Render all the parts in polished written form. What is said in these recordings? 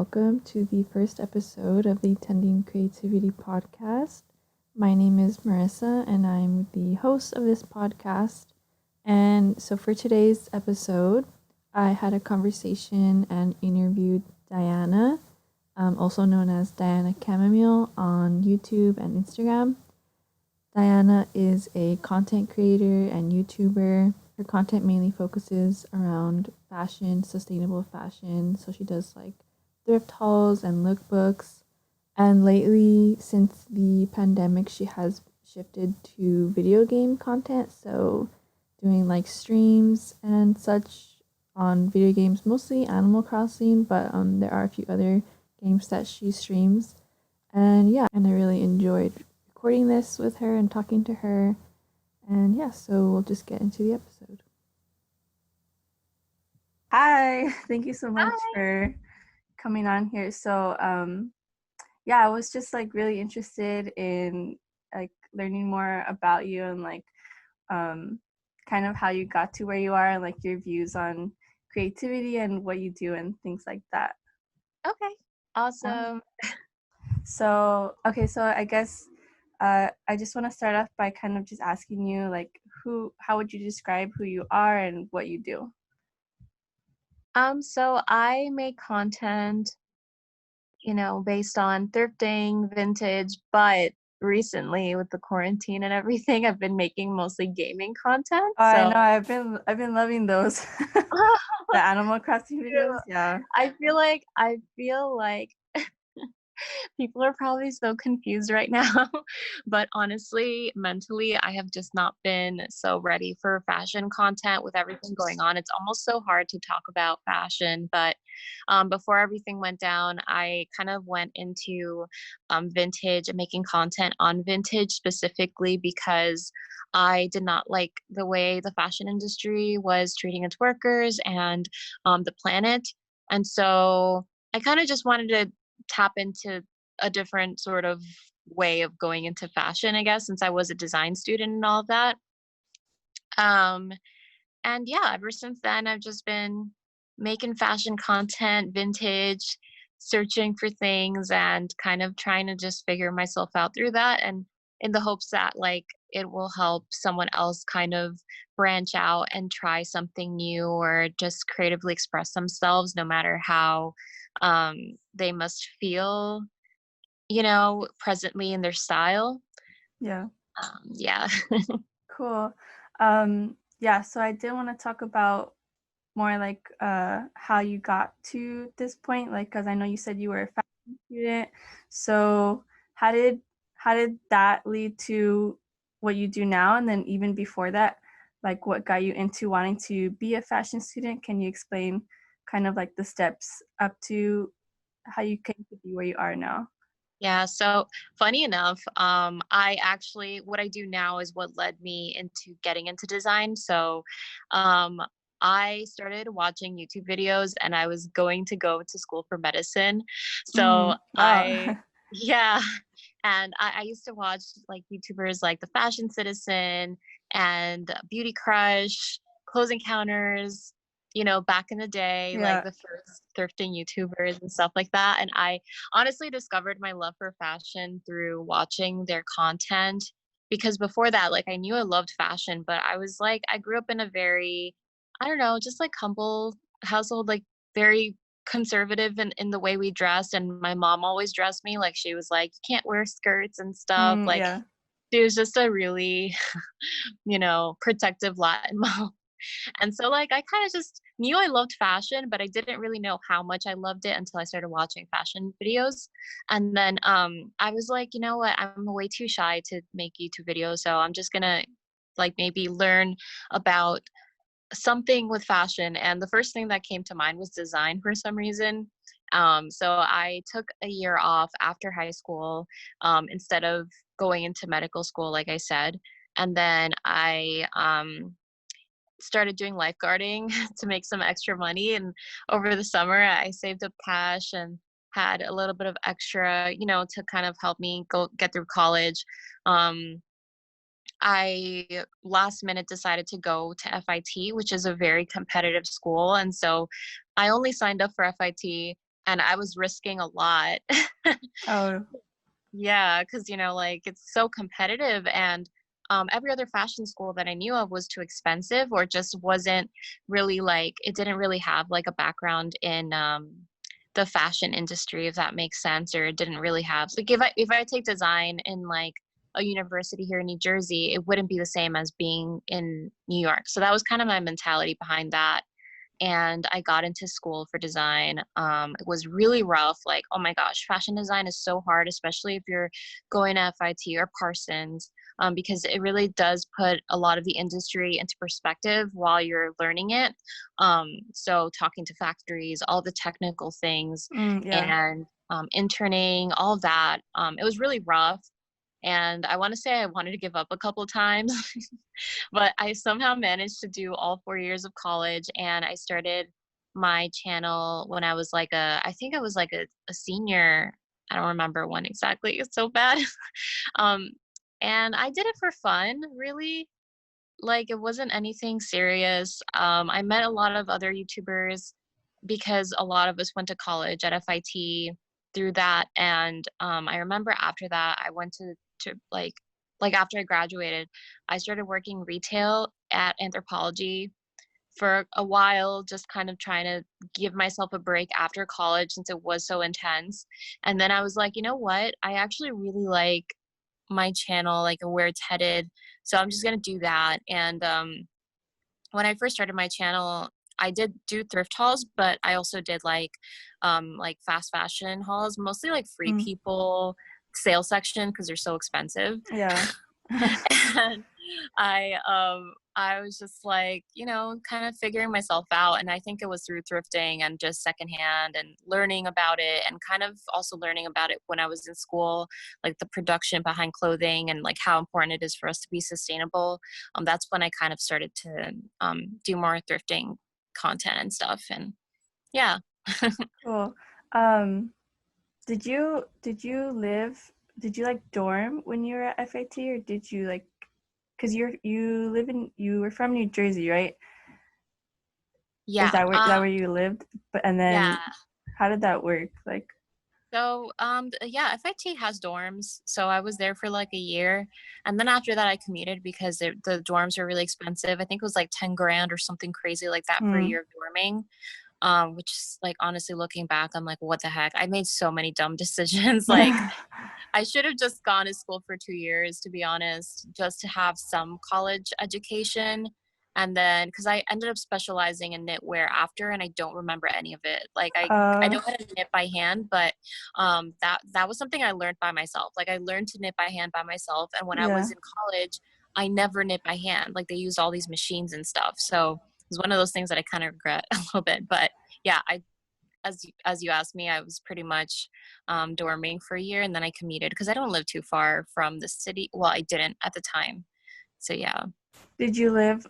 welcome to the first episode of the Tending Creativity podcast. My name is Marissa, and I'm the host of this podcast. And so for today's episode, I had a conversation and interviewed Diana, also known as DianaChamomile, on YouTube and Instagram. Diana is a content creator and YouTuber. Her content mainly focuses around fashion, sustainable fashion. So she does like thrift hauls and lookbooks. And lately, since the pandemic, she has shifted to video game content. So doing like streams and such on video games, mostly Animal Crossing, but there are a few other games that she streams. And yeah, and I really enjoyed recording this with her and talking to her. And yeah, so we'll just get into the episode. Hi, thank you so much for coming on here. So, yeah, I was just like really interested in like learning more about you and like kind of how you got to where you are and like your views on creativity and what you do and things like that. Okay, awesome. So I guess I just want to start off by kind of just asking you like how would you describe who you are and what you do? So I make content, based on thrifting, vintage, but recently with the quarantine and everything, I've been making mostly gaming content. Oh, I So know I've been loving those the Animal Crossing videos. Yeah. I feel like people are probably so confused right now, but honestly, mentally, I have just not been so ready for fashion content with everything going on. It's almost so hard to talk about fashion, but before everything went down, I kind of went into vintage and making content on vintage specifically because I did not like the way the fashion industry was treating its workers and the planet. And so I kind of just wanted to tap into a different sort of way of going into fashion, I guess, since I was a design student and all of that. Um, and yeah, ever since then, I've just been making fashion content, vintage, searching for things, and kind of trying to just figure myself out through that. And in the hopes that, like, it will help someone else kind of branch out and try something new or just creatively express themselves, no matter how they must feel presently in their style. Yeah. Yeah. Cool. Yeah, so I did want to talk about more like how you got to this point, like because I know you said you were a fashion student. So how did that lead to what you do now? And then even before that, like what got you into wanting to be a fashion student? Can you explain kind of like the steps up to how you came to be where you are now? Yeah, so funny enough, I actually what I do now is what led me into getting into design. So, um, I started watching YouTube videos and I was going to go to school for medicine. So Wow. yeah, and I used to watch like YouTubers like the Fashion Citizen and Beauty Crush, Clothes Encounters, back in the day, like Yeah. the first thrifting YouTubers and stuff like that. And I honestly discovered my love for fashion through watching their content because before that, like I knew I loved fashion, but I was like, I grew up in a very, I don't know, just like humble household, like very conservative in the way we dressed. And my mom always dressed me like she was like, you can't wear skirts and stuff. Like Yeah. she was just a really, protective Latin mom. And so, like, I kind of just knew I loved fashion, but I didn't really know how much I loved it until I started watching fashion videos. And then I was like, you know what? I'm way too shy to make YouTube videos. So I'm just going to, like, maybe learn about something with fashion. And the first thing that came to mind was design for some reason. So I took a year off after high school instead of going into medical school, like I said. And then I started doing lifeguarding to make some extra money. And over the summer, I saved up cash and had a little bit of extra, to kind of help me go get through college. Um, I last minute decided to go to FIT, which is a very competitive school. And so I only signed up for FIT and I was risking a lot. Oh, Yeah, because like it's so competitive, and every other fashion school that I knew of was too expensive, or just wasn't really like it didn't really have like a background in the fashion industry, if that makes sense, or it didn't really have like if I take design in like a university here in New Jersey, it wouldn't be the same as being in New York. So that was kind of my mentality behind that, and I got into school for design. It was really rough. Like, oh my gosh, fashion design is so hard, especially if you're going to FIT or Parsons, because it really does put a lot of the industry into perspective while you're learning it. So, talking to factories, all the technical things, yeah. and interning, all of that. It was really rough. And I want to say I wanted to give up a couple of times, but I somehow managed to do all 4 years of college. And I started my channel when I was like I think I was like a senior. I don't remember when exactly. It's so bad. um, and I did it for fun, really. Like, it wasn't anything serious. I met a lot of other YouTubers because a lot of us went to college at FIT through that. And I remember after that, I went to like after I graduated, I started working retail at Anthropologie for a while, just kind of trying to give myself a break after college since it was so intense. And then I was like, you know what? I actually really like my channel, like where it's headed. So I'm just gonna do that. And when I first started my channel, I did do thrift hauls, but I also did like fast fashion hauls, mostly like Free Mm, People sale section because they're so expensive. yeah. And I was just like, kind of figuring myself out. And I think it was through thrifting and just secondhand and learning about it, and kind of also learning about it when I was in school, like the production behind clothing and like how important it is for us to be sustainable. That's when I kind of started to do more thrifting content and stuff. And yeah. Cool. Did you like dorm when you were at FIT, or did you like, because you were from New Jersey, right? Is Yeah. that where you lived? But and Yeah. then how did that work? Like, So, yeah, FIT has dorms. So I was there for like a year, and then after that, I commuted because the dorms were really expensive. I think it was like 10 grand or something crazy like that for a mm, year of dorming. Which is like, honestly, looking back, I'm like, what the heck? I made so many dumb decisions. Like, I should have just gone to school for 2 years, to be honest, just to have some college education. And then, because I ended up specializing in knitwear after, and I don't remember any of it. Like, I uh, know how to knit by hand, but that was something I learned by myself. Like, I learned to knit by hand by myself. And when I yeah. was in college, I never knit by hand. Like, they used all these machines and stuff. So it was one of those things that I kind of regret a little bit. But yeah, as you asked me, I was pretty much dorming for a year, and then I commuted because I don't live too far from the city. Well, I didn't at the time. So yeah. Did you live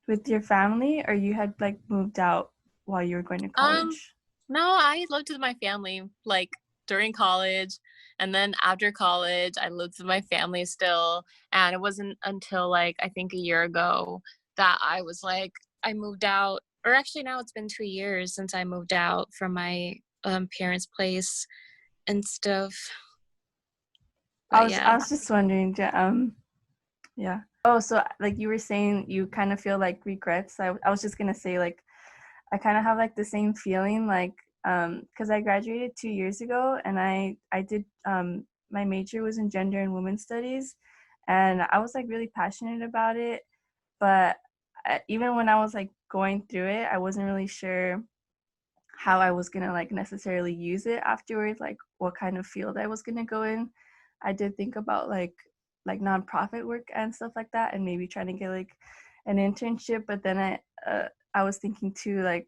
with your family, or you had like moved out while you were going to Um, college? no, I lived with my family like during college, and then after college, I lived with my family still. And it wasn't until like I think a year ago that I was like I moved out, or actually now it's been 2 years since I moved out from my parents' place and stuff. I But was I yeah. was just wondering, yeah. Oh, so like you were saying, you kind of feel like regrets. I was just gonna say, like, I kind of have like the same feeling, like, because I graduated 2 years ago, and I did my major was in gender and women's studies, and I was like really passionate about it. But even when I was like going through it, I wasn't really sure how I was gonna like necessarily use it afterwards, like what kind of field I was gonna go in. I did think about like nonprofit work and stuff like that, and maybe trying to get like an internship. But then I was thinking too, like,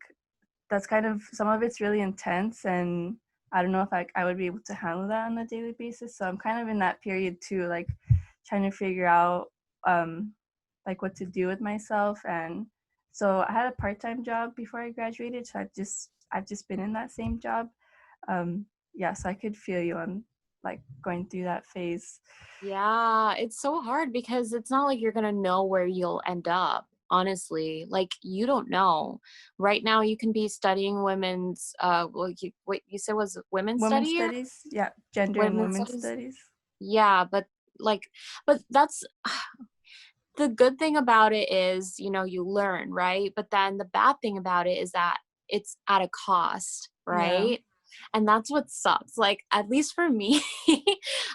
that's kind of, some of it's really intense, and I don't know if I would be able to handle that on a daily basis. So I'm kind of in that period too, like trying to figure out um like what to do with myself. And so I had a part-time job before I graduated, so I've just been in that same job. Yeah, so I could feel you on like going through that phase. Yeah, it's so hard because it's not like you're gonna know where you'll end up. honestly. Like, you don't know. Right now you can be studying women's well, what you said was women's Women's study or studies, yeah, gender and women's women's studies? studies. Yeah, like but that's the good thing about it is, you learn, right? But then the bad thing about it is that it's at a cost, Yeah. right? And that's what sucks. Like, at least for me,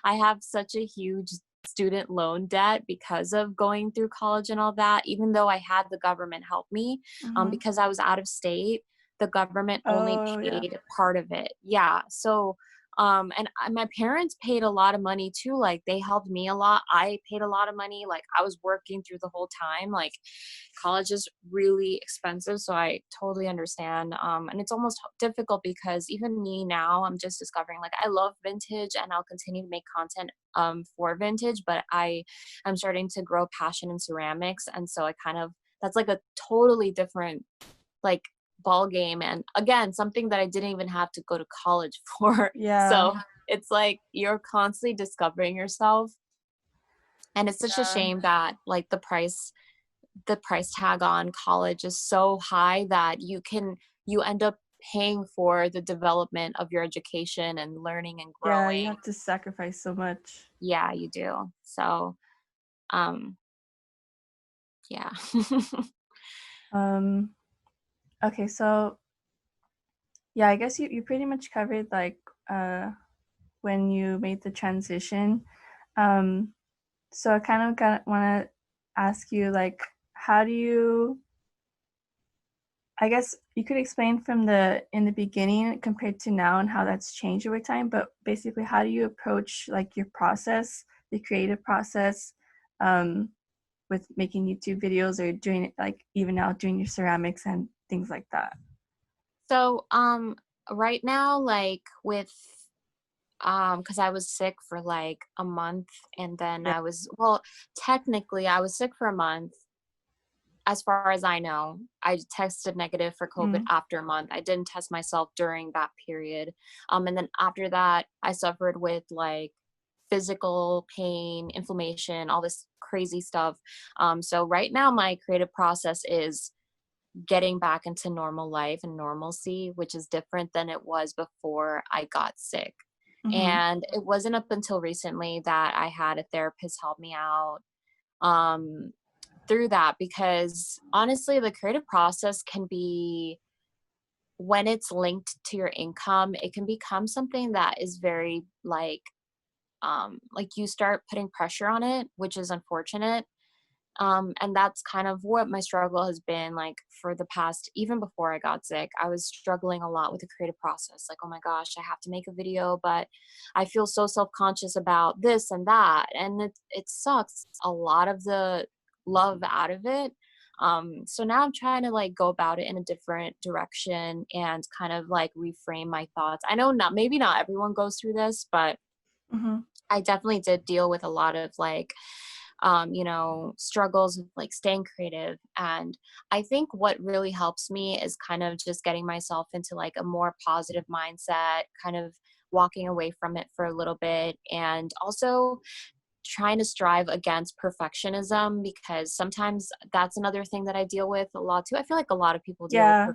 I have such a huge student loan debt because of going through college and all that, even though I had the government help me, Mm-hmm. because I was out of state, the government only Oh, yeah. paid part of it. Yeah. So and my parents paid a lot of money too. Like, they helped me a lot. I paid a lot of money. Like, I was working through the whole time. Like, college is really expensive, so I totally understand. And it's almost difficult because even me now, I'm just discovering, like, I love vintage and I'll continue to make content for vintage, but I'm starting to grow passion in ceramics, and so I kind of, that's like a totally different, like, ball game, and again, something that I didn't even have to go to college for. Yeah. So it's like you're constantly discovering yourself, and it's such a Yeah. shame that, like, the price tag on college is so high that you end up paying for the development of your education and learning and Yeah, you growing. have to sacrifice so much. Yeah, you do. So um yeah. Um, okay, so yeah, I guess you pretty much covered like when you made the transition. Um, so I kind of want to ask you like how do you I guess you could explain from the in the beginning compared to now and how that's changed over time, but basically how do you approach like your process, the creative process, um, with making YouTube videos or doing it like even now doing your ceramics and things like that? So right now, like, with because I was sick for like a month, and then Yeah. well, technically I was sick for a month. As far as I know, I tested negative for COVID Mm. after a month. I didn't test myself during that period. And then after that, I suffered with like physical pain, inflammation, all this crazy stuff. So right now, my creative process is getting back into normal life and normalcy, which is different than it was before I got sick. Mm-hmm. And it wasn't up until recently that I had a therapist help me out. Um, through that, because honestly, the creative process can be, when it's linked to your income, it can become something that is very like you start putting pressure on it, which is unfortunate. And that's kind of what my struggle has been like for the past, even before I got sick. I was struggling a lot with the creative process. Like, oh my gosh, I have to make a video, but I feel so self-conscious about this and that. And it sucks a lot of the love out of it. So now I'm trying to like go about it in a different direction and kind of like reframe my thoughts. I know maybe not everyone goes through this, but Mm-hmm. I definitely did deal with a lot of like struggles with like staying creative. And I think what really helps me is kind of just getting myself into like a more positive mindset, kind of walking away from it for a little bit, and also trying to strive against perfectionism, because sometimes that's another thing that I deal with a lot too. I feel like a lot of people deal with Yeah.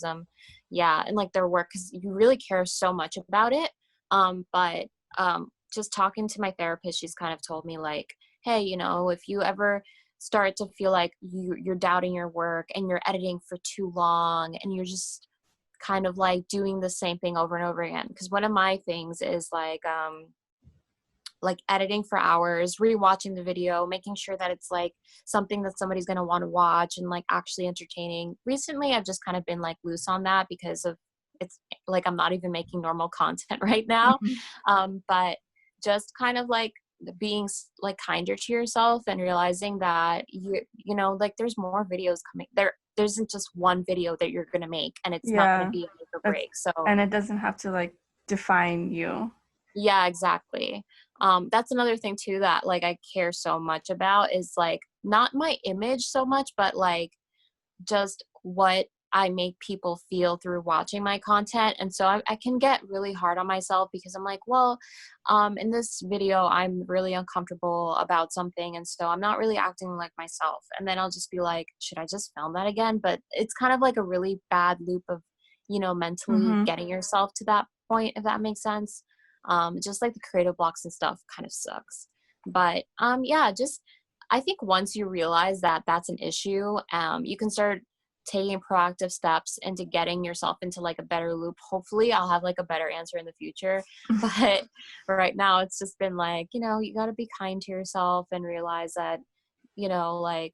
perfectionism, yeah, and like their work, because you really care so much about it. But just talking to my therapist, she's kind of told me like, hey, if you ever start to feel like you're doubting your work and you're editing for too long and you're just kind of like doing the same thing over and over again, because one of my things is like editing for hours, rewatching the video, making sure that it's like something that somebody's going to want to watch and like actually entertaining. Recently, I've just kind of been like loose on that because of, it's like I'm not even making normal content right now. Mm-hmm. But just kind of like being like kinder to yourself and realizing that like there's more videos coming. There isn't just one video that you're going to make, and it's not going to Yeah. be a make or That's, break. So and it doesn't have to like define you. yeah, exactly. That's another thing too that like I care so much about is like not my image so much, but like just what I make people feel through watching my content. And so I can get really hard on myself because I'm like, well, in this video, I'm really uncomfortable about something. And so I'm not really acting like myself. And then I'll just be like, should I just film that again? But it's kind of like a really bad loop of, mentally Mm-hmm. getting yourself to that point, if that makes sense. Just like the creative blocks and stuff kind of sucks. But yeah, just I think once you realize that that's an issue, you can start taking proactive steps into getting yourself into like a better loop. Hopefully I'll have like a better answer in the future. But right now it's just been like, you got to be kind to yourself and realize that, like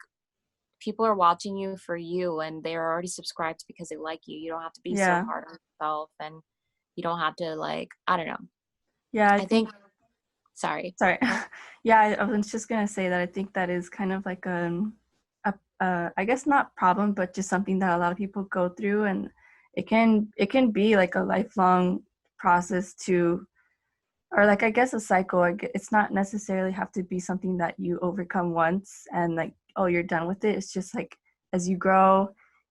people are watching you for you and they're already subscribed because they like you. You don't have to be so Yeah. hard on yourself, and you don't have to like, I don't know. Yeah, I I think think, sorry. sorry. What? Yeah, I was just gonna say that I think that is kind of like I guess not problem, but just something that a lot of people go through, and it can be like a lifelong process to, or like I guess a cycle. It's not necessarily have to be something that you overcome once and like, oh, you're done with it. It's just like as you grow,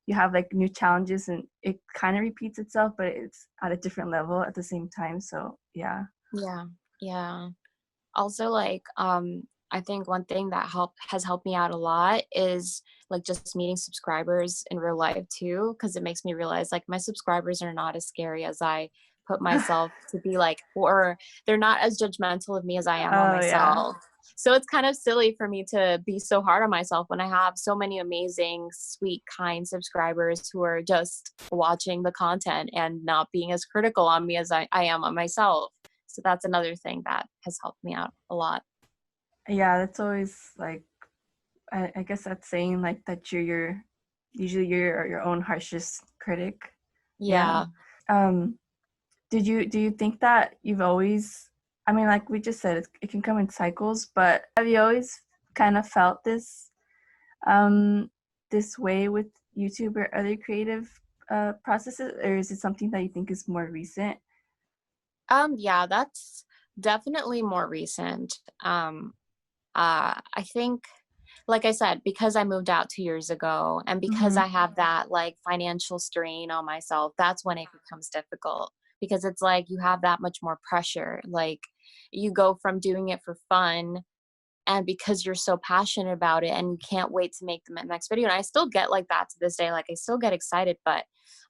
you have like new challenges, and it kind of repeats itself, but it's at a different level at the same time. So yeah. Yeah. Yeah. Also, like, I think one thing that has helped me out a lot is like just meeting subscribers in real life too, because it makes me realize like my subscribers are not as scary as I put myself to be, like, or they're not as judgmental of me as I am on Oh yeah. myself. So it's kind of silly for me to be so hard on myself when I have so many amazing, sweet, kind subscribers who are just watching the content and not being as critical on me as I am on myself. So that's another thing that has helped me out a lot. Yeah, that's always like I guess that's saying like that usually you're your own harshest critic. Yeah. Yeah. Um, do you think that you've always, I mean, like we just said, it can come in cycles, but have you always kind of felt um this way with YouTube or other creative processes, or is it something that you think is more recent? Yeah, that's definitely more recent. I think, like I said, because I moved out 2 years ago and because Mm-hmm. I have that like financial strain on myself, that's when it becomes difficult because it's like you have that much more pressure. Like you go from doing it for fun, and because you're so passionate about it and you can't wait to make the next video. And I still get like that to this day, like I still get excited, but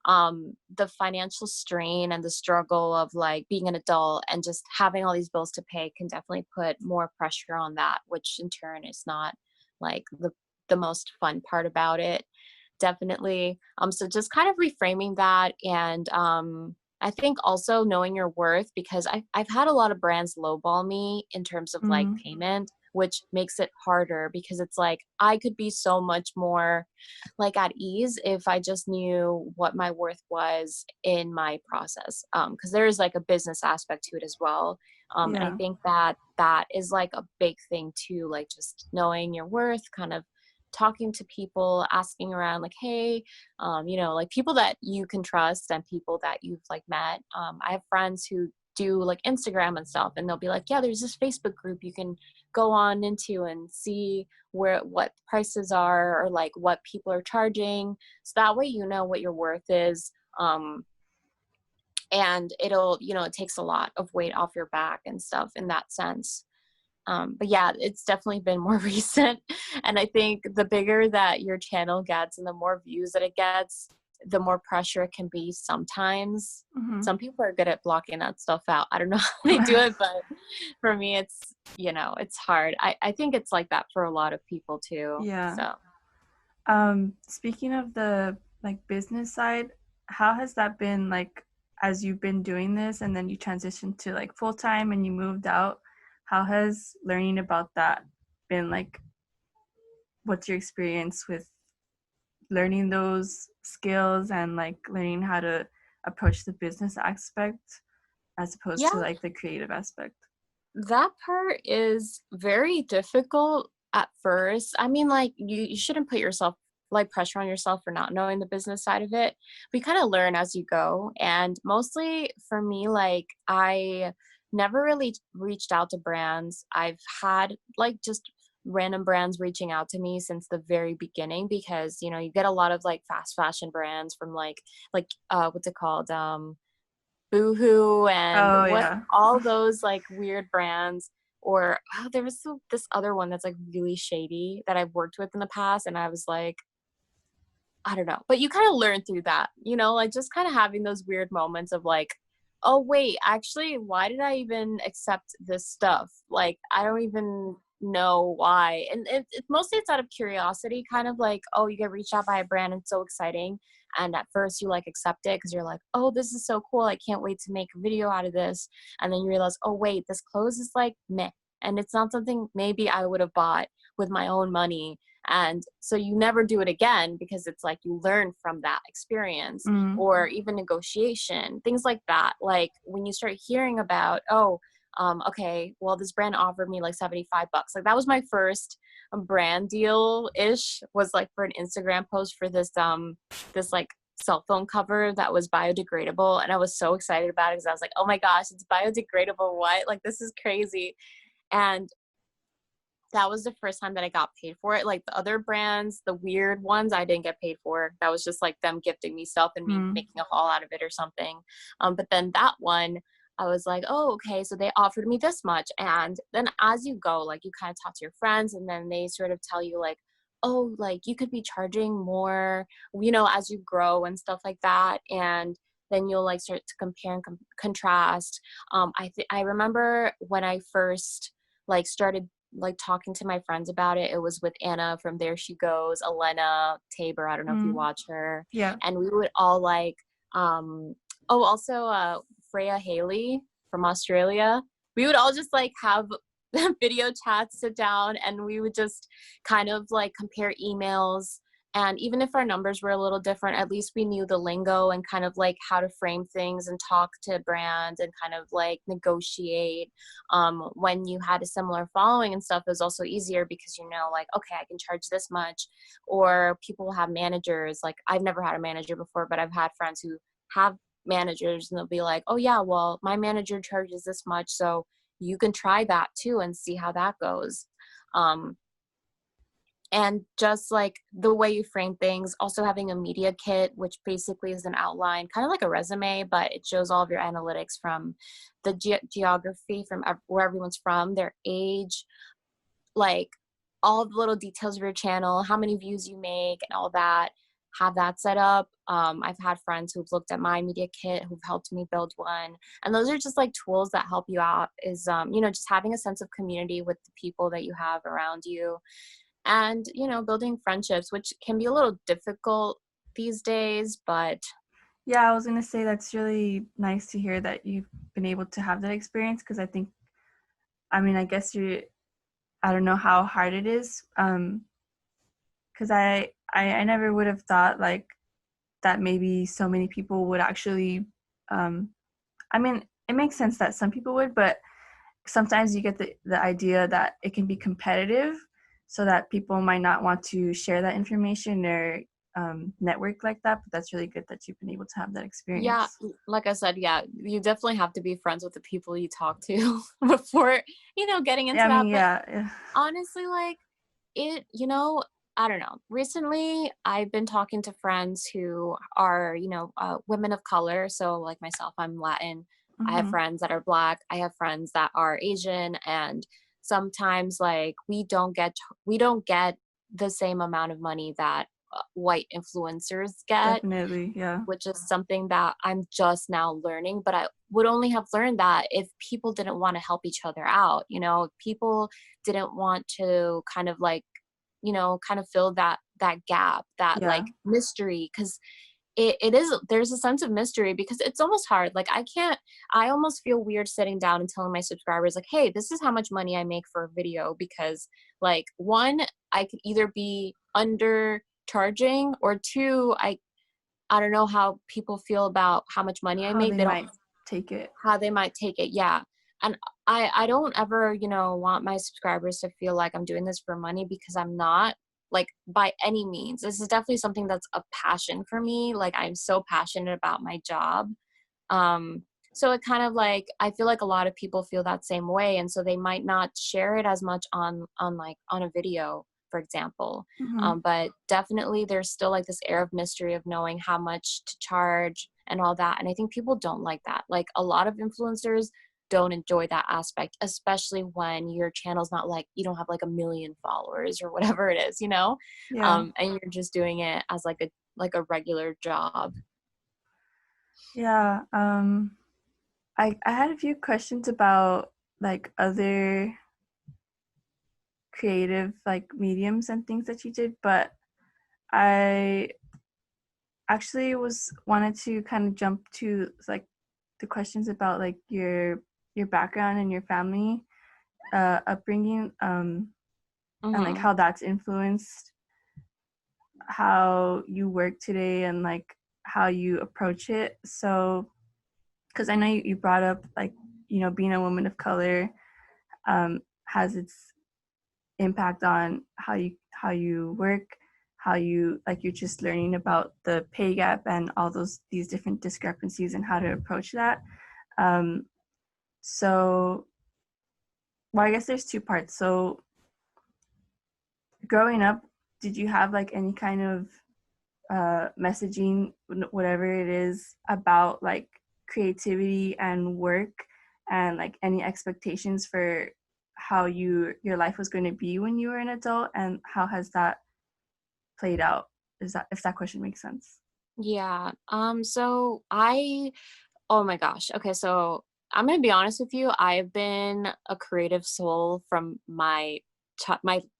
the financial strain and the struggle of like being an adult and just having all these bills to pay can definitely put more pressure on that, which in turn is not like the most fun part about it. Definitely. So just kind of reframing that, and I think also knowing your worth, because I've had a lot of brands lowball me in terms of like Mm-hmm. payment, which makes it harder because it's like I could be so much more like at ease if I just knew what my worth was in my process. Because there is like a business aspect to it as well. And I Yeah. think that that is like a big thing too, like just knowing your worth, kind of talking to people, asking around, like, hey, like people that you can trust and people that you've like met. I have friends who do like Instagram and stuff, and they'll be like, yeah, there's this Facebook group you can go on into and see what prices are or like what people are charging. So that way you know what your worth is. And it'll, it takes a lot of weight off your back and stuff in that sense. But yeah, it's definitely been more recent. And I think the bigger that your channel gets and the more views that it gets, the more pressure it can be sometimes. Mm-hmm. Some people are good at blocking that stuff out. I don't know how they do it, but for me, it's hard. I think it's like that for a lot of people too. Yeah. So. Speaking of the like business side, how has that been like as you've been doing this and then you transitioned to like full time and you moved out? How has learning about that been like? What's your experience with learning those skills and like learning how to approach the business aspect as opposed to Yeah, like the creative aspect? that part is very difficult at first. I mean, like you shouldn't put yourself like pressure on yourself for not knowing the business side of it. We kind of learn as you go. And mostly for me, like I never really reached out to brands. I've had like just random brands reaching out to me since the very beginning, because, you know, you get a lot of like fast fashion brands from what's it called? Boohoo and Oh what yeah. all those like weird brands. Or there was this other one that's like really shady that I've worked with in the past, and I was like, I don't know. But you kind of learn through that, you know, like just kind of having those weird moments of like, oh wait, actually, why did I even accept this stuff? Like, I don't even know why. And mostly it's out of curiosity, kind of like, oh, you get reached out by a brand and it's so exciting. And at first you like accept it because you're like, oh, this is so cool. I can't wait to make a video out of this. And then you realize, oh wait, this clothes is like meh. And it's not something maybe I would have bought with my own money. And so you never do it again, because it's like you learn from that experience. Mm. Or even negotiation, things like that. Like when you start hearing about, okay, well, this brand offered me like $75. Like that was my first brand deal ish, was like for an Instagram post for this like cell phone cover that was biodegradable. And I was so excited about it because I was like, oh my gosh, it's biodegradable. What? Like, this is crazy. And that was the first time that I got paid for it. Like the other brands, the weird ones, I didn't get paid for. That was just like them gifting me stuff and me making a haul out of it or something. But then that one, I was like, oh, okay, so they offered me this much. And then as you go, like you kind of talk to your friends, and then they sort of tell you like, oh, like you could be charging more, you know, as you grow and stuff like that. And then you'll like start to compare and contrast. I remember when I first like started like talking to my friends about it, it was with Anna from There She Goes, Elena Tabor, I don't know if you watch her. Yeah. And we would all like also Freya Haley from Australia. We would all just like have video chats, sit down, and we would just kind of like compare emails. And even if our numbers were a little different, at least we knew the lingo and kind of like how to frame things and talk to brands and kind of like negotiate. When you had a similar following and stuff, it was also easier because, you know, like, okay, I can charge this much. Or people have managers. Like I've never had a manager before, but I've had friends who have managers, and they'll be like, oh yeah, well, my manager charges this much, so you can try that too and see how that goes. And just like the way you frame things, also having a media kit, which basically is an outline, kind of like a resume, but it shows all of your analytics from the geography, from where everyone's from, their age, like all the little details of your channel, how many views you make and all that. Have that set up. I've had friends who've looked at my media kit who've helped me build one. And those are just like tools that help you out, is, you know, just having a sense of community with the people that you have around you. And, you know, building friendships, which can be a little difficult these days, but Yeah, I was gonna say that's really nice to hear that you've been able to have that experience, because I guess I don't know how hard it is, because I never would have thought like that maybe so many people would actually, I mean, it makes sense that some people would, but sometimes you get the idea that it can be competitive, so that people might not want to share that information or network like that. But that's really good that you've been able to have that yeah, experience. like I said, yeah, you definitely have to be friends with the people you talk to before, you know, getting into I mean, that. But yeah. honestly, like you know, I don't know. Recently, I've been talking to friends who are, you know, women of color. So like myself, I'm Latin. I have Mm-hmm. friends that are Black. I have friends that are Asian. And sometimes like we don't get the same amount of money that white influencers get, Definitely, yeah. which is something that I'm just now learning. But I would only have learned that if people didn't want to help each other out. You know, people didn't want to kind of like, you know, kind of fill that gap, that Yeah. like mystery, because it is, there's a sense of mystery, because it's almost hard. Like I almost feel weird sitting down and telling my subscribers like, hey, this is how much money I make for a video, because like one, I could either be under charging, or two, I don't know how people feel about how much money I How make. they They don't, might take it. how they might take it. Yeah. And I don't ever, you know, want my subscribers to feel like I'm doing this for money, because I'm not, like, by any means. This is definitely something that's a passion for me. Like I'm so passionate about my job. So it kind of like, I feel like a lot of people feel that same way. And so they might not share it as much on a video, for example. Mm-hmm. But definitely there's still like this air of mystery of knowing how much to charge and all that. And I think people don't like that. Like a lot of influencers don't enjoy that aspect, especially when your channel's not like, you don't have like 1 million followers or whatever it is, Yeah. and you're just doing it as like a regular job. Yeah. I had a few questions about like other creative like mediums and things that you did, but I actually wanted to kind of jump to like the questions about like your background and your family upbringing, and like Mm-hmm. how that's influenced how you work today and like how you approach it. So because I know you brought up like being a woman of color has its impact on how you work, how you like you're just learning about the pay gap and all these different discrepancies and how to approach that. um so well, I guess there's two parts. So growing up, did you have like any kind of messaging, whatever it is, about like creativity and work, and like any expectations for how your life was going to be when you were an adult, and how has that played out? Is that, if that question makes sense? Yeah. So oh my gosh. Okay. So I'm going to be honest with you. I've been a creative soul from my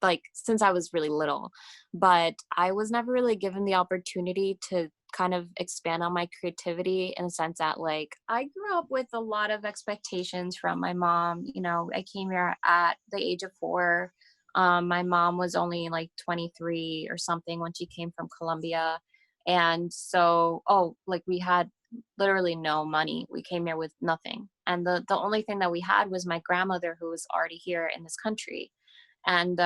like since I was really little, but I was never really given the opportunity to kind of expand on my creativity, in the sense that like I grew up with a lot of expectations from my mom. I came here at the age of 4. My mom was only like 23 or something when she came from Colombia. And so, like we had literally no money. We came here with nothing. And the only thing that we had was my grandmother, who was already here in this country. And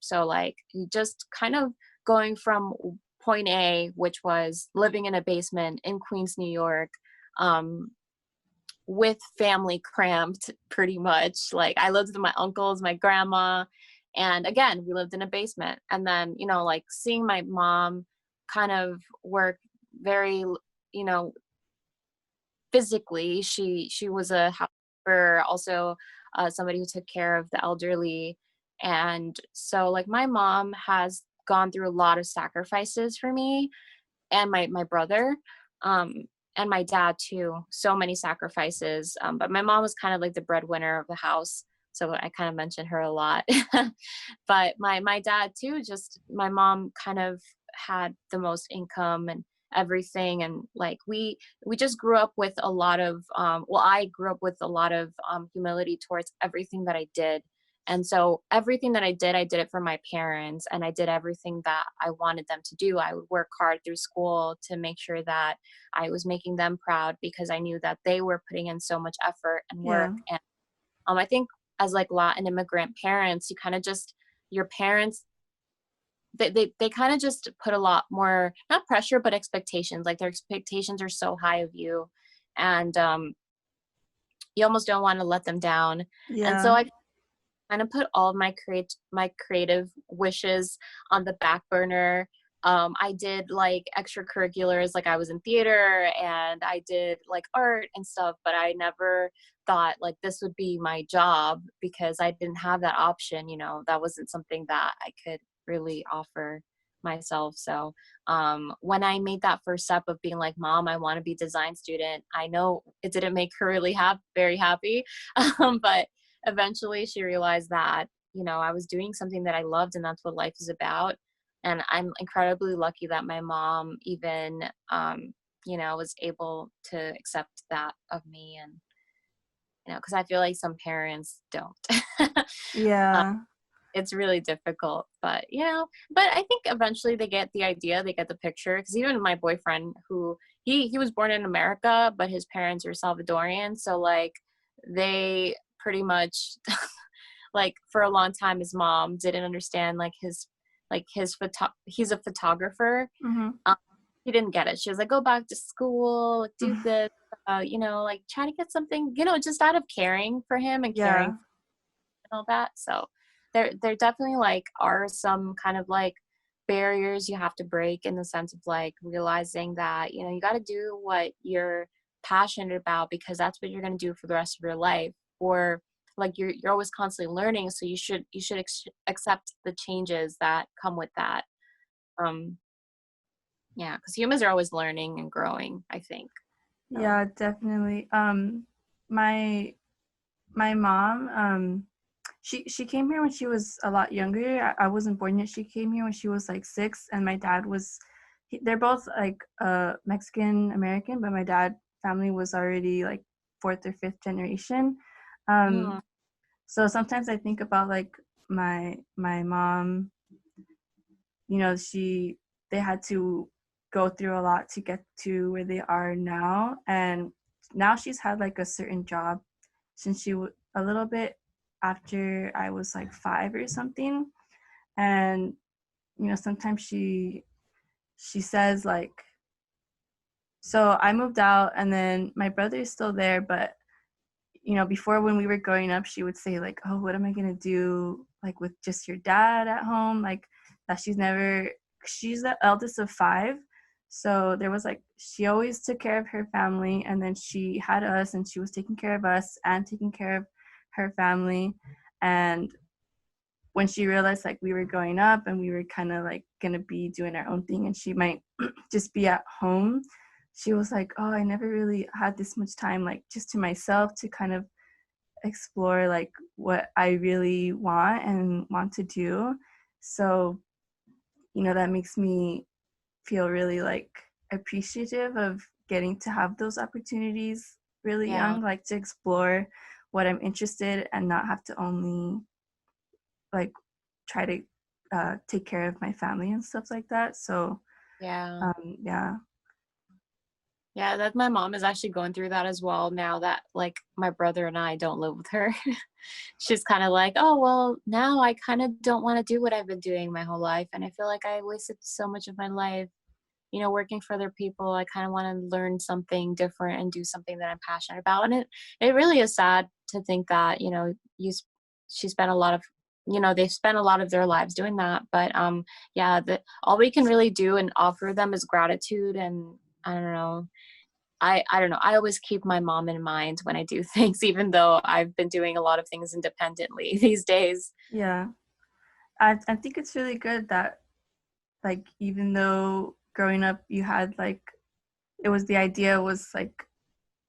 so like just kind of going from point A, which was living in a basement in Queens, New York, um, with family cramped pretty much. Like I lived with my uncles, my grandma, and again, we lived in a basement. And then, like seeing my mom kind of work very, you know, physically. She was a housekeeper, also somebody who took care of the elderly. And so like my mom has gone through a lot of sacrifices for me and my brother, um and my dad too. So many sacrifices, but my mom was kind of like the breadwinner of the house, so I kind of mention her a lot. But my dad too, just my mom kind of had the most income and everything. And like we just grew up with a lot of I grew up with a lot of humility towards everything that I did. And so everything that I did it for my parents, and I did everything that I wanted them to do. I would work hard through school to make sure that I was making them proud, because I knew that they were putting in so much effort and Yeah. work. And I think as like Latin immigrant parents, you kind of just, your parents, they kind of just put a lot more, not pressure, but expectations. Like their expectations are so high of you. And you almost don't want to let them down. And so Yeah. I kind of put all of my creative wishes on the back burner. I did like extracurriculars, like I was in theater and I did like art and stuff, but I never thought like this would be my job, because I didn't have that option. That wasn't something that I could really offer myself. So when I made that first step of being like, Mom, I want to be a design student, I know it didn't make her really very happy. But eventually she realized that, I was doing something that I loved, and that's what life is about. And I'm incredibly lucky that my mom even, was able to accept that of me. And, because I feel like some parents don't. um, Yeah. it's really difficult, but I think eventually they get the idea, they get the picture. Because even my boyfriend, who he was born in America, but his parents are Salvadorian. So like they pretty much like for a long time his mom didn't understand like his he's a photographer. Mm-hmm. um, she didn't get it. She was like, go back to school, do this, like try to get something, just out of caring for him and caring Yeah. for and all that. So there definitely like are some kind of like barriers you have to break in the sense of like realizing that, you got to do what you're passionate about because that's what you're going to do for the rest of your life. Or like you're always constantly learning, so you should accept the changes that come with that. Um yeah, because humans are always learning and growing, I think. So, Yeah, definitely. My my mom, she came here when she was a lot younger. I wasn't born yet. She came here when she was like 6, and my dad was. They're both like Mexican American, but my dad family was already like fourth or fifth generation. mm, So sometimes I think about like my mom. They had to go through a lot to get to where they are now, and now she's had like a certain job since a little bit after I was like 5 or something. And sometimes she says like, so I moved out and then my brother is still there, but before when we were growing up, she would say like, oh, what am I gonna do like with just your dad at home? Like that she's the eldest of 5. So there was like, she always took care of her family, and then she had us and she was taking care of us and taking care of her family. And when she realized like we were growing up and we were kind of like gonna be doing our own thing and she might just be at home, she was like, oh, I never really had this much time like just to myself to kind of explore like what I really want to do. So that makes me feel really like appreciative of getting to have those opportunities really yeah. young, like to explore what I'm interested and not have to only like try to take care of my family and stuff like that. So Yeah. yeah. Yeah, that my mom is actually going through that as well now that like my brother and I don't live with her. She's kind of like, oh, well, now I kind of don't want to do what I've been doing my whole life. And I feel like I wasted so much of my life, working for other people. I kind of want to learn something different and do something that I'm passionate about. And it really is sad to think that, she spent a lot of, they've spent a lot of their lives doing that. But yeah, all we can really do and offer them is gratitude. And I don't know. I don't know. I always keep my mom in mind when I do things, even though I've been doing a lot of things independently these days. Yeah. I think it's really good that like even though growing up you had like the idea was like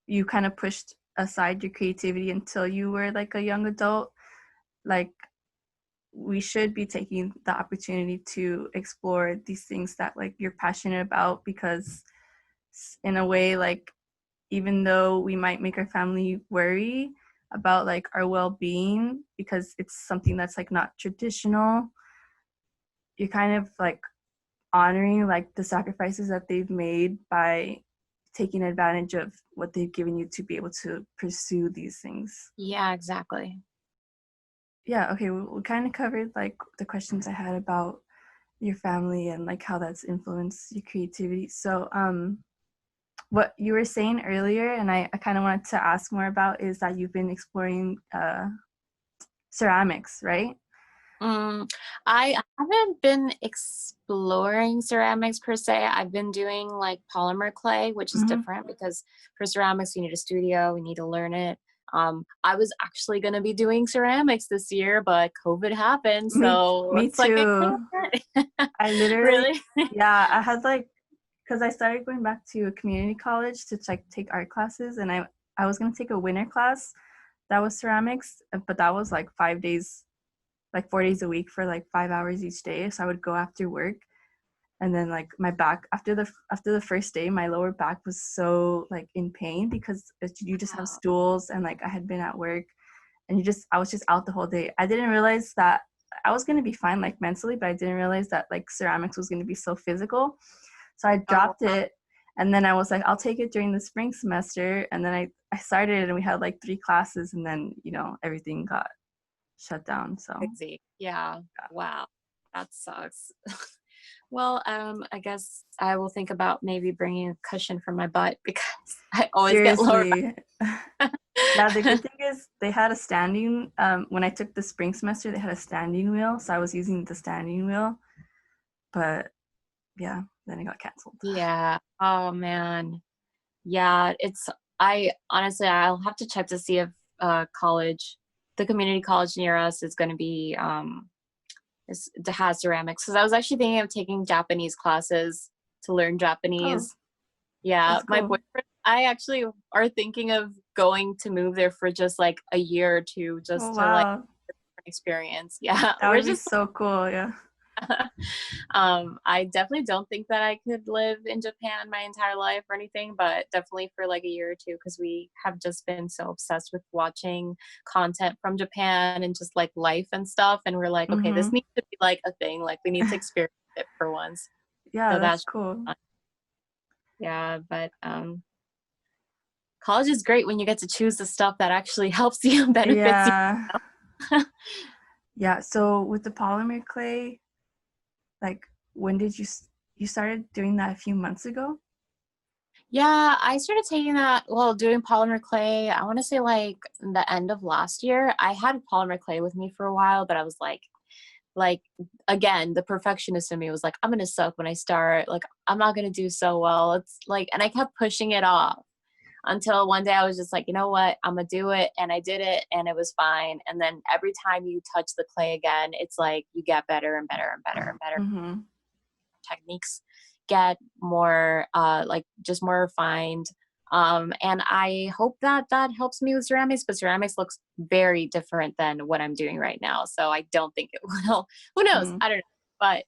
you kind of pushed aside your creativity until you were like a young adult. Like we should be taking the opportunity to explore these things that like you're passionate about, because in a way like even though we might make our family worry about like our well-being because it's something that's like not traditional, you're kind of like honoring like the sacrifices that they've made by taking advantage of what they've given you to be able to pursue these things. Yeah, exactly. Yeah, okay, we kind of covered like the questions I had about your family and like how that's influenced your creativity. So what you were saying earlier and I kind of wanted to ask more about is that you've been exploring ceramics, right? I haven't been exploring ceramics per se. I've been doing like polymer clay, which is Mm-hmm. different because for ceramics you need a studio, we need to learn it. I was actually gonna be doing ceramics this year, but COVID happened, me so me looks like I too. can't. I literally, Really? yeah, I had like, because I started going back to a community college to like take art classes, and I was gonna take a winter class that was ceramics, but that was like 5 days, like 4 days a week for like 5 hours each day. So I would go after work, and then like my back after the first day, my lower back was so like in pain because you just have Wow. stools, and like I had been at work, and I was just out the whole day. I didn't realize that I was gonna be fine like mentally, but I didn't realize that like ceramics was gonna be so physical. So I Oh, dropped it, and then I was like, I'll take it during the spring semester. And then I started, and we had like 3 classes, and then everything got shut down. So crazy. Yeah. Wow. That sucks. Well, I guess I will think about maybe bringing a cushion for my butt because I always get lower Seriously. Yeah, the good thing is they had a standing, when I took the spring semester, they had a standing wheel. So I was using the standing wheel, but yeah, then it got canceled. Yeah. Oh man. Yeah, I honestly I'll have to check to see if college, the community college near us is going to be has ceramics because I was actually thinking of taking Japanese classes to learn Oh, Japanese. Yeah, that's my cool. boyfriend, I actually are thinking of going to move there for just like a year or two Oh, just to like wow. experience. Yeah, That we're would be just so cool. Yeah. I definitely don't think that I could live in Japan my entire life or anything, but definitely for like a year or two because we have just been so obsessed with watching content from Japan and just like life and stuff. And we're like, okay, this Mm-hmm. needs to be like a thing. Like we need to experience it for once. Yeah, So that's that's cool. fun. Yeah, but college is great when you get to choose the stuff that actually helps you and benefits you. Yeah. Yeah. So with the polymer clay, like when did you started doing that a few months ago? Yeah, I started taking that, well, doing polymer clay, I want to say like the end of last year. I had polymer clay with me for a while, but I was like again, the perfectionist in me was like, I'm gonna suck when I start. Like, I'm not gonna do so well. It's like, and I kept pushing it off until one day I was just like, you know what, I'm gonna do it, and I did it, and it was fine. And then every time you touch the clay again, it's like you get better and better and better and better. Mm-hmm. Techniques get more like just more refined, and I hope that that helps me with ceramics, but ceramics looks very different than what I'm doing right now, so I don't think it will. Who knows, Mm-hmm. I don't know, but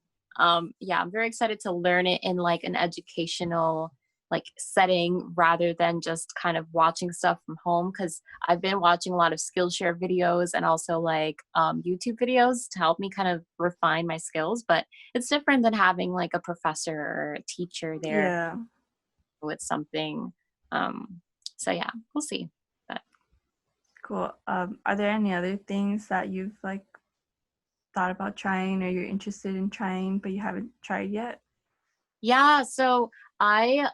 yeah, I'm very excited to learn it in like an educational like setting rather than just kind of watching stuff from home, because I've been watching a lot of Skillshare videos and also like YouTube videos to help me kind of refine my skills, but it's different than having like a professor or a teacher there Yeah. with something. Um, so yeah, we'll see. But Cool. Are there any other things that you've like thought about trying or you're interested in trying but you haven't tried yet? yeah, so I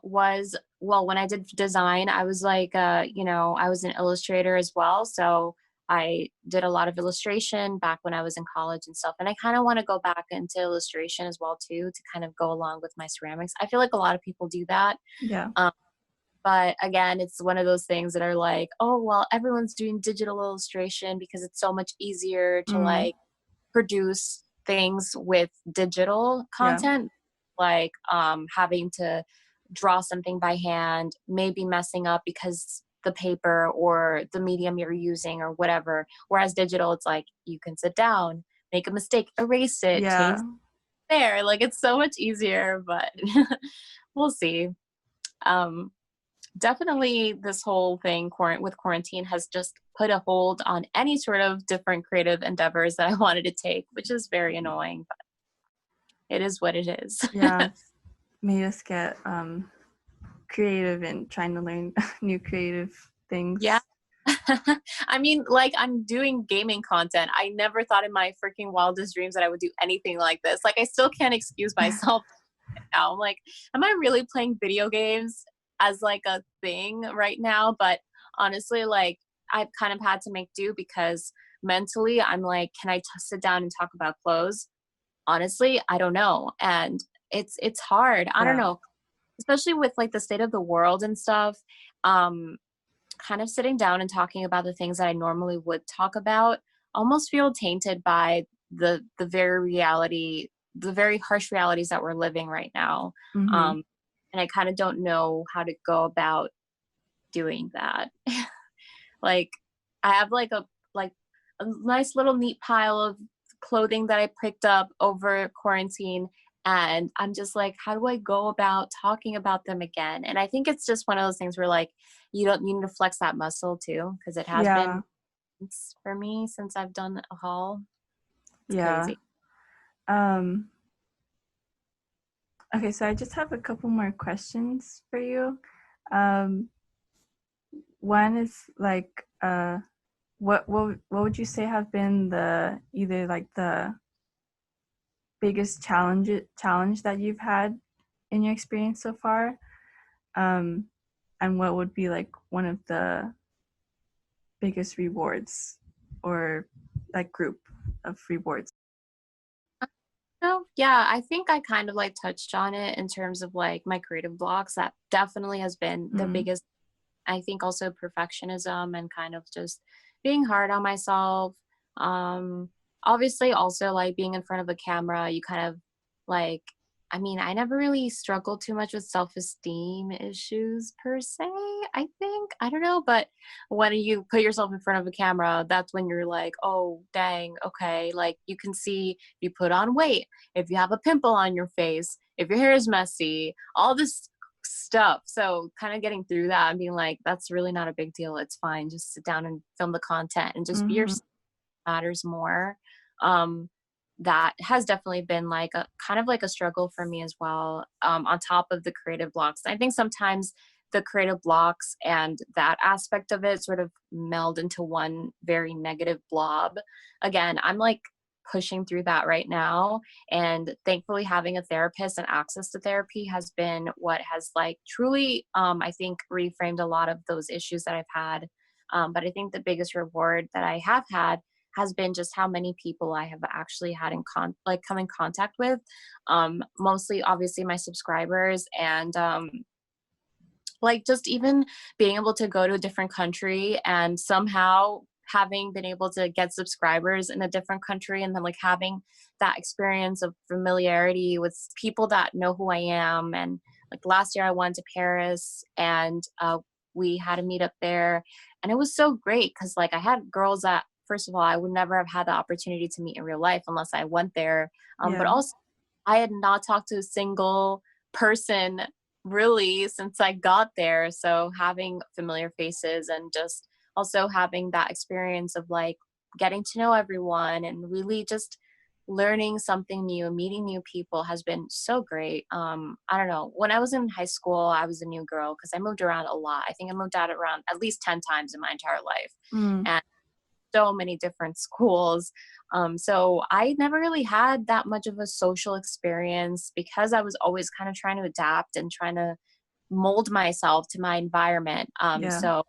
was, well, when I did design, I was like you know, I was an illustrator as well. So I did a lot of illustration back when I was in college and stuff. And I kind of want to go back into illustration as well too, to kind of go along with my ceramics. I feel like a lot of people do that. Yeah. Um, but again, it's one of those things that are like, oh, well, everyone's doing digital illustration because it's so much easier to Mm. like produce things with digital Yeah. content, like having to draw something by hand, maybe messing up because the paper or the medium you're using or whatever. Whereas digital, it's like you can sit down, make a mistake, erase it, change Yeah. there. Like it's so much easier, but we'll see. Um, Definitely this whole thing with quarantine has just put a hold on any sort of different creative endeavors that I wanted to take, which is very annoying, but it is what it is. Yeah. It's made us get creative and trying to learn new creative Yeah. things. I mean, like I'm doing gaming content. I never thought in my freaking wildest dreams that I would do anything like this. Like I still can't excuse myself now. I'm like, am I really playing video games as like a thing right now? But honestly, like I've kind of had to make do because mentally I'm like, can I sit down and talk about clothes? Honestly, I don't know. And it's hard. I don't Yeah. know, especially with like the state of the world and stuff. Um, Kind of sitting down and talking about the things that I normally would talk about almost feel tainted by the very reality, the very harsh realities that we're living right now. Mm-hmm. Um, and I kind of don't know how to go about doing that. Like I have like a nice little neat pile of clothing that I picked up over quarantine, and I'm just like, how do I go about talking about them again? And I think it's just one of those things where like you need to flex that muscle too, because it has been Yeah. months for me since I've done a haul. It's Yeah. crazy. Um, okay, so I just have a couple more questions for you. Um, One is like, what would you say have been the either like the biggest challenge that you've had in your experience so far? And what would be like one of the biggest rewards or like group of rewards? No, yeah, I think I kind of like touched on it in terms of like my creative blocks. That definitely has been the Mm, biggest. I think also perfectionism and kind of just being hard on myself. Um, Obviously also like being in front of a camera, you kind of like, I mean, I never really struggled too much with self-esteem issues per se, I think. I don't know, but when you put yourself in front of a camera, that's when you're like, oh, dang, okay. Like you can see if you put on weight, if you have a pimple on your face, if your hair is messy, all this stuff. So kind of getting through that and being like, that's really not a big deal. It's fine. Just sit down and film the content and just be mm-hmm. yourself matters more. Um, that has definitely been like a kind of like a struggle for me as well. On top of the creative blocks, I think sometimes the creative blocks and that aspect of it sort of meld into one very negative blob. Again, I'm like pushing through that right now, and thankfully having a therapist and access to therapy has been what has like truly I think reframed a lot of those issues that I've had. But I think the biggest reward that I have had has been just how many people I have actually had like come in contact with. Mostly obviously my subscribers, and like just even being able to go to a different country and somehow having been able to get subscribers in a different country, and then like having that experience of familiarity with people that know who I am. And like last year I went to Paris, and we had a meetup there, and it was so great because like I had girls that first of all I would never have had the opportunity to meet in real life unless I went there. But Yeah. also I had not talked to a single person really since I got there. So having familiar faces and just also having that experience of like getting to know everyone and really just learning something new, meeting new people has been so great. I don't know. When I was in high school, I was a new girl because I moved around a lot. I think I moved out around at least 10 times in my entire life. Mm, And so many different schools. So I never really had that much of a social experience because I was always kind of trying to adapt and trying to mold myself to my environment. yeah. So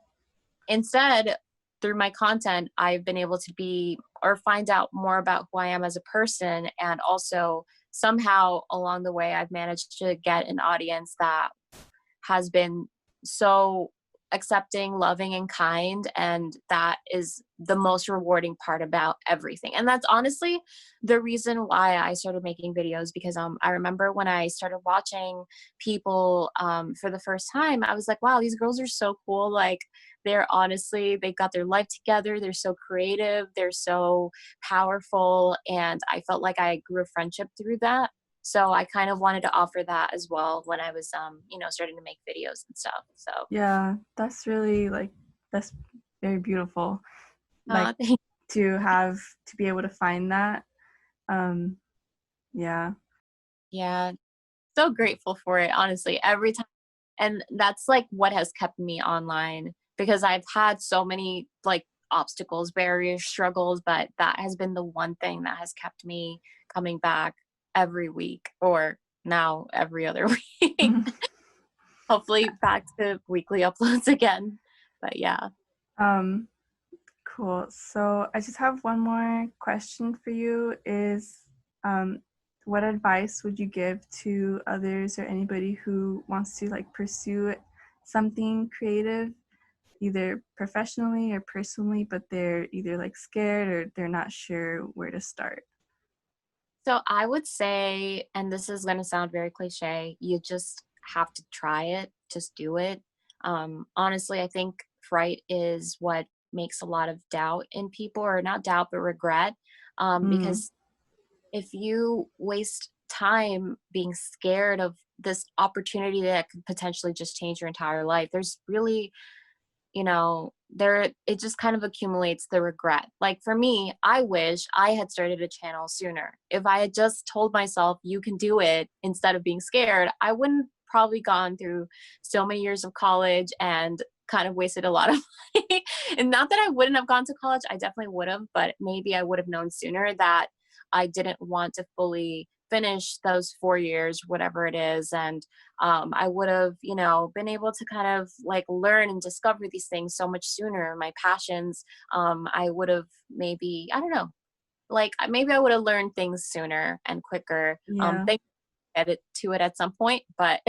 instead, through my content, I've been able to be or find out more about who I am as a person. And also, somehow along the way, I've managed to get an audience that has been so accepting, loving, and kind. And that is the most rewarding part about everything. And that's honestly the reason why I started making videos, because I remember when I started watching people for the first time, I was like, wow, these girls are so cool. Like, they're honestly, they've got their life together. They're so creative. They're so powerful. And I felt like I grew a friendship through that. So I kind of wanted to offer that as well when I was, starting to make videos and stuff. So, Yeah, that's really like that's very beautiful. Like thank to be able to find that. Um, yeah. yeah, so grateful for it, honestly, every time. And that's like what has kept me online, because I've had so many like obstacles, barriers, struggles, but that has been the one thing that has kept me coming back every week, or now every other week. Hopefully back to weekly uploads again. But yeah. Um, cool. So I just have one more question for you is what advice would you give to others or anybody who wants to like pursue something creative, either professionally or personally, but they're either like scared or they're not sure where to start? So I would say, and this is going to sound very cliche, you just have to try it, just do it. Honestly, I think fright is what makes a lot of doubt in people, or not doubt, but regret. Mm, Because if you waste time being scared of this opportunity that could potentially just change your entire life, there's really, there it just kind of accumulates the regret. Like for me, I wish I had started a channel sooner. If I had just told myself you can do it instead of being scared, I wouldn't probably gone through so many years of college and kind of wasted a lot of money. And not that I wouldn't have gone to college, I definitely would have, but maybe I would have known sooner that I didn't want to fully finished those 4 years, whatever it is, and I would have, been able to kind of like learn and discover these things so much sooner. My passions, I would have maybe, I don't know, like maybe I would have learned things sooner and quicker. Yeah. Thank get it to it at some point, but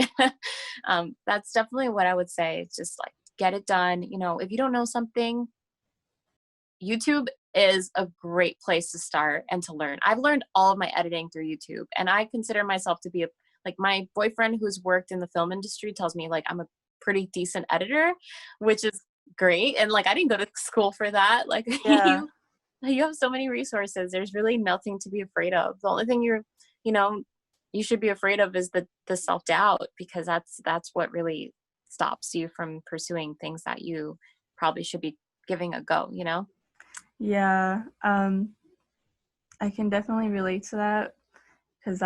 that's definitely what I would say. It's just like get it done. If you don't know something, YouTube is a great place to start and to learn. I've learned all of my editing through YouTube, and I consider myself to be like my boyfriend who's worked in the film industry tells me like I'm a pretty decent editor, which is great. And like I didn't go to school for that. Like Yeah. you have so many resources. There's really nothing to be afraid of. The only thing you know, you should be afraid of is the self-doubt, because that's what really stops you from pursuing things that you probably should be giving a go. Yeah. I can definitely relate to that because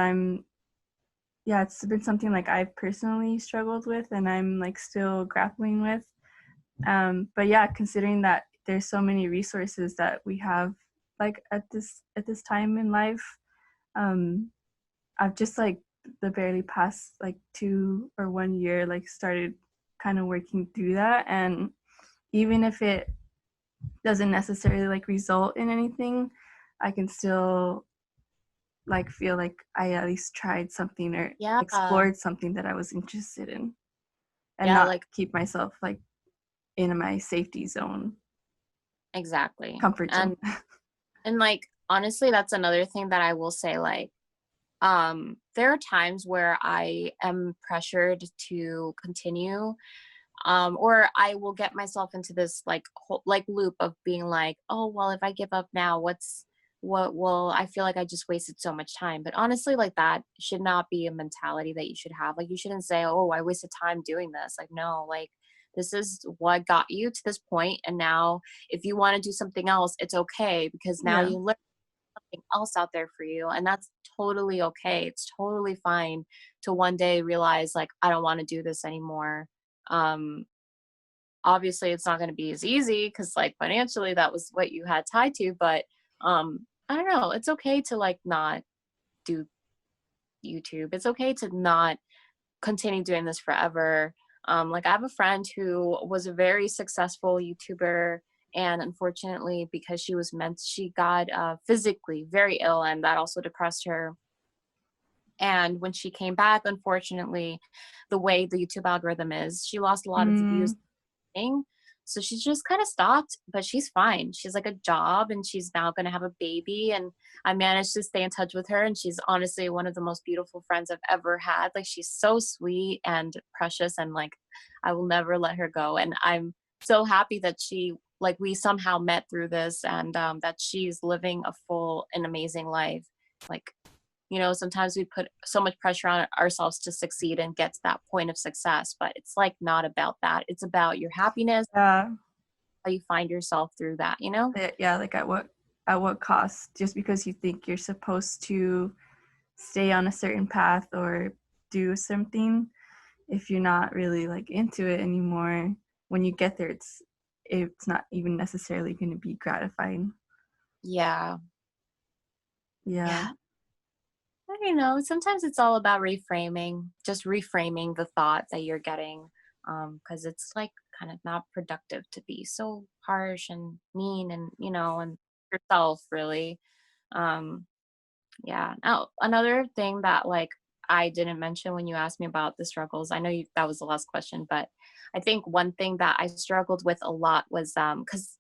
it's been something like I've personally struggled with and I'm like still grappling with. But yeah, considering that there's so many resources that we have like at this time in life, I've just like the barely past like 2 or 1 year like started kind of working through that, and even if it doesn't necessarily like result in anything, I can still like feel like I at least tried something or Yeah. explored something that I was interested in, and Yeah, not like keep myself like in my safety zone, exactly. comfort zone. And like honestly, that's another thing that I will say, like there are times where I am pressured to continue, or I will get myself into this like like loop of being like, oh well, if I give up now, what will I feel like I just wasted so much time. But honestly, like that should not be a mentality that you should have. Like you shouldn't say, oh, I wasted time doing this. Like no, like this is what got you to this point, and now if you want to do something else, it's okay, because now Yeah. you learn something else out there for you, and that's totally okay. It's totally fine to one day realize like I don't want to do this anymore. um Obviously it's not going to be as easy because like financially that was what you had tied to, but I don't know, it's okay to like not do YouTube. It's okay to not continue doing this forever. Like I have a friend who was a very successful YouTuber, and unfortunately because she got physically very ill, and that also depressed her. And when she came back, unfortunately, the way the YouTube algorithm is, she lost a lot of the views Mm, thing. So she's just kind of stopped, but she's fine. She's like a job, and she's now going to have a baby. And I managed to stay in touch with her. And she's honestly one of the most beautiful friends I've ever had. Like she's so sweet and precious. And like, I will never let her go. And I'm so happy that like we somehow met through this, and that she's living a full and amazing life. Like, sometimes we put so much pressure on ourselves to succeed and get to that point of success, but it's like not about that. It's about your happiness, yeah. how you find yourself through that. Yeah, like at what cost? Just because you think you're supposed to stay on a certain path or do something, if you're not really like into it anymore, when you get there, it's not even necessarily going to be gratifying. Yeah. Yeah. Yeah. I don't know. Sometimes it's all about just reframing the thought that you're getting. Because it's like kind of not productive to be so harsh and mean and yourself really. Um, Yeah. Now, another thing that like I didn't mention when you asked me about the struggles, I know that was the last question, but I think one thing that I struggled with a lot was because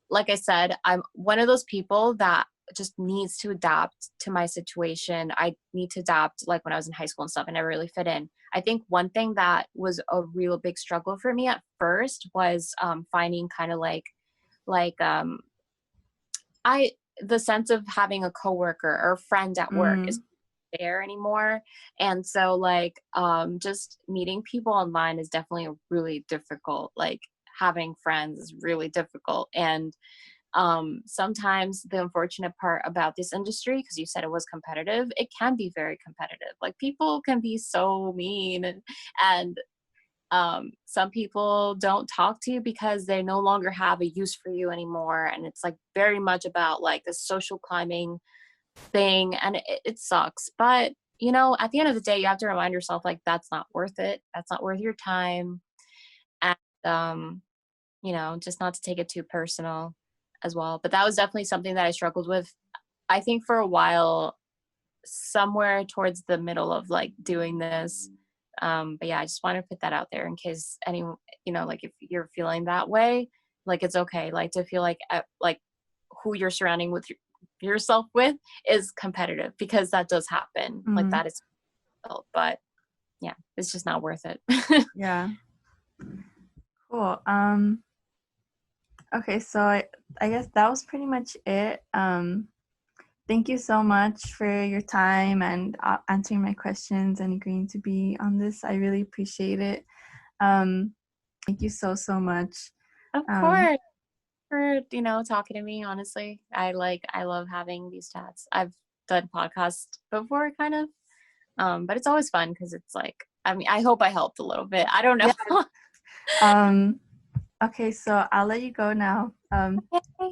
like I said, I'm one of those people that just needs to adapt to my situation. I need to adapt like when I was in high school and stuff. I never really fit in. I think one thing that was a real big struggle for me at first was finding kind of like I the sense of having a coworker or friend at work is Mm, there anymore. And so like just meeting people online is definitely really difficult. Like having friends is really difficult. And sometimes the unfortunate part about this industry, because you said it was competitive, it can be very competitive. Like people can be so mean, and some people don't talk to you because they no longer have a use for you anymore. And it's like very much about like the social climbing thing, and it sucks. But you know, at the end of the day, you have to remind yourself like that's not worth it. That's not worth your time. And you know, just not to take it too personal as well. But that was definitely something that I struggled with. I think for a while, somewhere towards the middle of like doing this. But yeah, I just want to put that out there in case anyone, you know, like if you're feeling that way, like it's okay, like to feel like who you're surrounding with yourself with is competitive, because that does happen. Like Mm, that is felt, but yeah, it's just not worth it. yeah. Cool. Okay, so I guess that was pretty much it. Thank you so much for your time and answering my questions and agreeing to be on this. I really appreciate it. Um, thank you so, so much. Of Um, course, for you know talking to me. Honestly, I love having these chats. I've done podcasts before, kind of, but it's always fun because it's like, I mean, I hope I helped a little bit. I don't know. yeah. Um, okay, so I'll let you go now. Okay,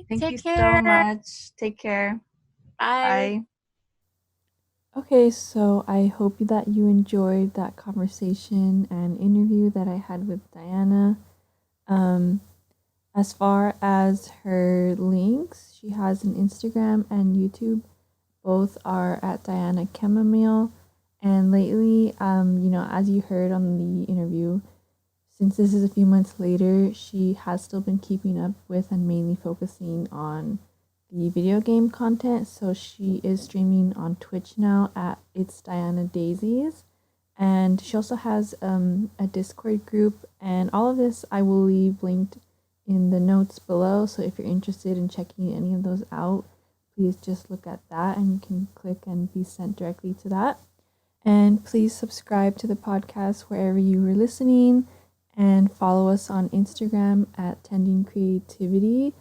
Thank you take so care. much. Take care. Bye. Bye. Okay, so I hope that you enjoyed that conversation and interview that I had with Diana. Um, as far as her links, she has an Instagram and YouTube. Both are at DianaChamomile. And lately, you know, as you heard on the interview, since this is a few months later, she has still been keeping up with and mainly focusing on the video game content. So she is streaming on Twitch now at It's Diana Daisies. And she also has a Discord group. And all of this I will leave linked in the notes below. So if you're interested in checking any of those out, please just look at that and you can click and be sent directly to that. And please subscribe to the podcast wherever you are listening and follow us on Instagram at Tending Creativity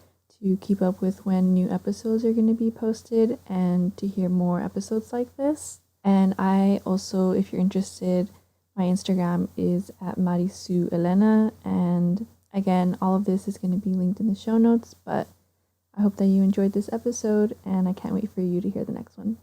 to keep up with when new episodes are going to be posted and to hear more episodes like this. And I also, if you're interested, my Instagram is at Marisu Elena. And again, all of this is going to be linked in the show notes. But I hope that you enjoyed this episode, and I can't wait for you to hear the next one.